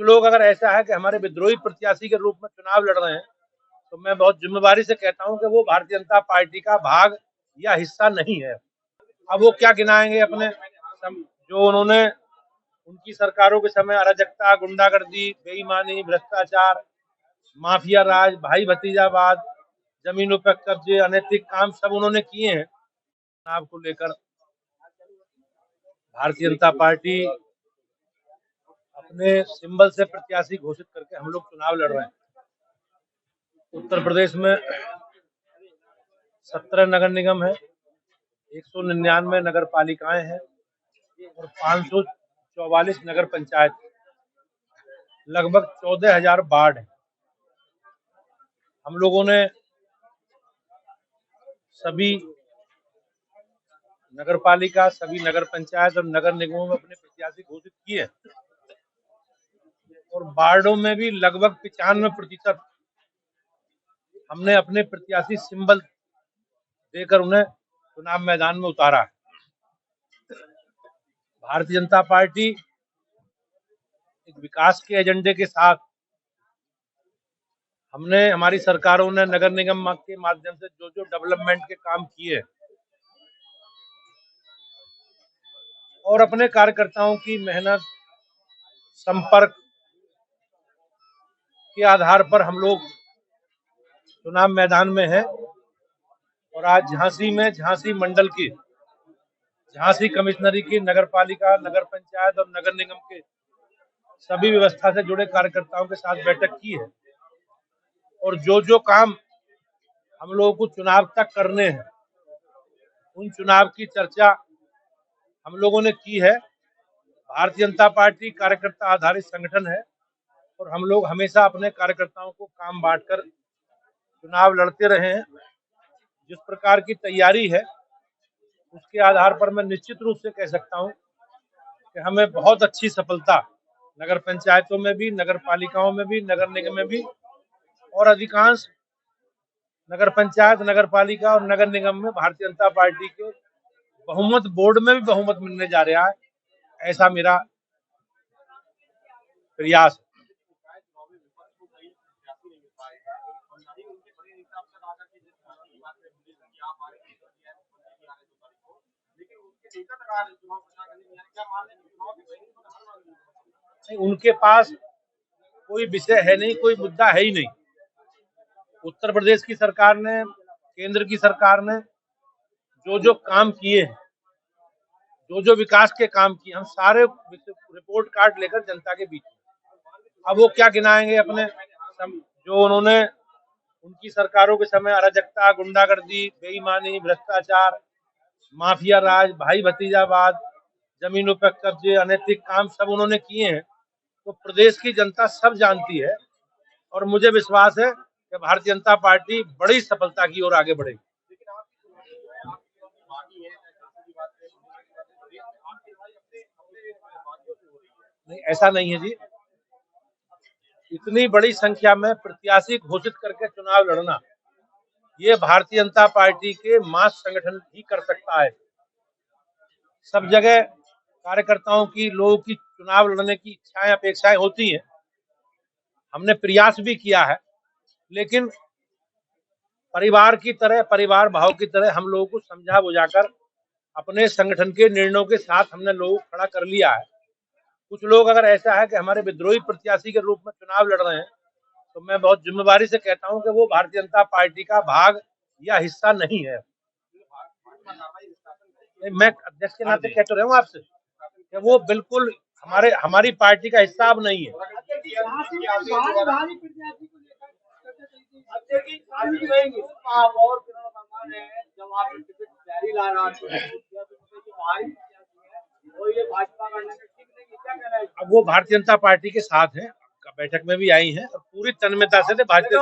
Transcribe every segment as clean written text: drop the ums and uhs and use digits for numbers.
लोग अगर ऐसा है कि हमारे विद्रोही प्रत्याशी के रूप में चुनाव लड़ रहे हैं, तो मैं बहुत जिम्मेदारी से कहता हूं कि वो भारतीय जनता पार्टी का भाग या हिस्सा नहीं है। अब वो क्या गिनाएंगे अपने जो उन्होंने उनकी सरकारों के समय अराजकता, गुंडागर्दी, बेईमानी, भ्रष्टाचार, माफिया राज, भाई भतीजावाद, जमीनों पर कब्जे, अनैतिक काम सब उन्होंने किए हैं। चुनाव को लेकर भारतीय जनता पार्टी अपने सिंबल से प्रत्याशी घोषित करके हम लोग चुनाव लड़ रहे हैं। उत्तर प्रदेश में 17 नगर निगम है, 199 नगर पालिकाएं हैं और 544 नगर पंचायत, लगभग 14,000 वार्ड है। हम लोगों ने सभी नगर पालिका, सभी नगर पंचायत और नगर निगमों में अपने प्रत्याशी घोषित किए और वार्डों में भी लगभग 95% हमने अपने प्रत्याशी सिंबल देकर उन्हें चुनाव मैदान में उतारा है। भारतीय जनता पार्टी एक विकास के एजेंडे के साथ हमारी सरकारों ने नगर निगम के माध्यम से जो जो डेवलपमेंट के काम किए और अपने कार्यकर्ताओं की मेहनत, संपर्क के आधार पर हम लोग चुनाव मैदान में हैं। और आज झांसी में झांसी मंडल की, झांसी कमिश्नरी की नगर पालिका, नगर पंचायत और नगर निगम के सभी व्यवस्था से जुड़े कार्यकर्ताओं के साथ बैठक की है और जो जो काम हम लोगों को चुनाव तक करने हैं उन चुनाव की चर्चा हम लोगों ने की है। भारतीय जनता पार्टी कार्यकर्ता आधारित संगठन है और हम लोग हमेशा अपने कार्यकर्ताओं को काम बांटकर चुनाव लड़ते रहे हैं। जिस प्रकार की तैयारी है उसके आधार पर मैं निश्चित रूप से कह सकता हूं कि हमें बहुत अच्छी सफलता नगर पंचायतों में भी, नगर पालिकाओं में भी, नगर निगम में भी और अधिकांश नगर पंचायत, नगर पालिका और नगर निगम में भारतीय जनता पार्टी के बहुमत, बोर्ड में भी बहुमत मिलने जा रहा है, ऐसा मेरा प्रयास है। उनके पास कोई विषय है नहीं, कोई मुद्दा है ही नहीं। उत्तर प्रदेश की सरकार ने, केंद्र की सरकार ने जो जो काम किए हैं, जो जो विकास के काम किए, हम सारे रिपोर्ट कार्ड लेकर जनता के बीच में। अब वो क्या गिनाएंगे अपने जो उन्होंने उनकी सरकारों के समय अराजकता, गुंडागर्दी, बेईमानी, भ्रष्टाचार, माफिया राज, भाई भतीजावाद, जमीनों पर कब्जे, अनैतिक काम सब उन्होंने किए हैं। तो प्रदेश की जनता सब जानती है और मुझे विश्वास है कि भारतीय जनता पार्टी बड़ी सफलता की ओर आगे बढ़ेगी। नहीं, ऐसा नहीं है जी। इतनी बड़ी संख्या में प्रत्याशी घोषित करके चुनाव लड़ना, ये भारतीय जनता पार्टी के मास संगठन ही कर सकता है। सब जगह कार्यकर्ताओं की, लोगों की चुनाव लड़ने की इच्छाएं, अपेक्षाएं होती हैं। हमने प्रयास भी किया है, लेकिन परिवार की तरह, परिवार भाव की तरह हम लोगों को समझा बुझाकर अपने संगठन के निर्णयों के साथ हमने लोगों को खड़ा कर लिया है। कुछ लोग अगर ऐसा है कि हमारे विद्रोही प्रत्याशी के रूप में चुनाव लड़ रहे हैं, तो मैं बहुत जिम्मेदारी से कहता हूं कि वो भारतीय जनता पार्टी का भाग या हिस्सा नहीं है। मैं अध्यक्ष के नाते कह तो रहा हूँ आपसे कि वो बिल्कुल हमारी पार्टी का हिस्सा अब नहीं है। अब वो भारतीय जनता पार्टी के साथ हैं, बैठक में भी आई हैं और पूरी तन्मयता से भारतीय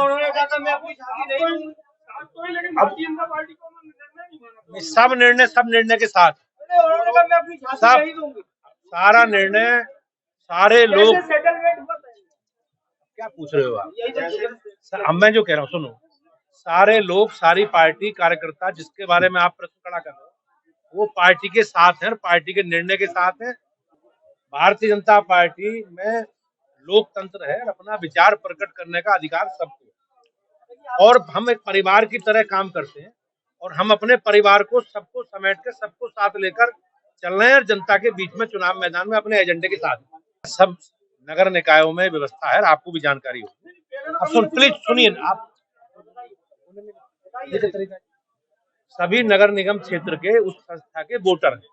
सब निर्णय के साथ, सब सारा निर्णय, सारे लोग क्या पूछ रहे हो आप? अब मैं जो कह रहा हूँ सुनो, सारे लोग, सारी पार्टी कार्यकर्ता जिसके बारे में आप प्रश्न खड़ा कर रहे हो, वो पार्टी के साथ हैं और पार्टी के निर्णय के साथ हैं। भारतीय जनता पार्टी में लोकतंत्र है और अपना विचार प्रकट करने का अधिकार सबको है। और हम एक परिवार की तरह काम करते हैं और हम अपने परिवार को सबको समेट के सबको साथ लेकर चल रहे हैं और जनता के बीच में चुनाव मैदान में अपने एजेंडे के साथ सब नगर निकायों में व्यवस्था है, आपको भी जानकारी हो। अब प्लीज सुनिए आप। सभी नगर निगम क्षेत्र के उस संस्था के वोटर हैं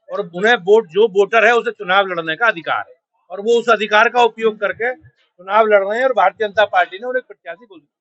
और उन्हें जो वोटर है उसे चुनाव लड़ने का अधिकार है और वो उस अधिकार का उपयोग करके चुनाव लड़ रहे हैं और भारतीय जनता पार्टी ने उन्हें प्रत्याशी बोल दिया।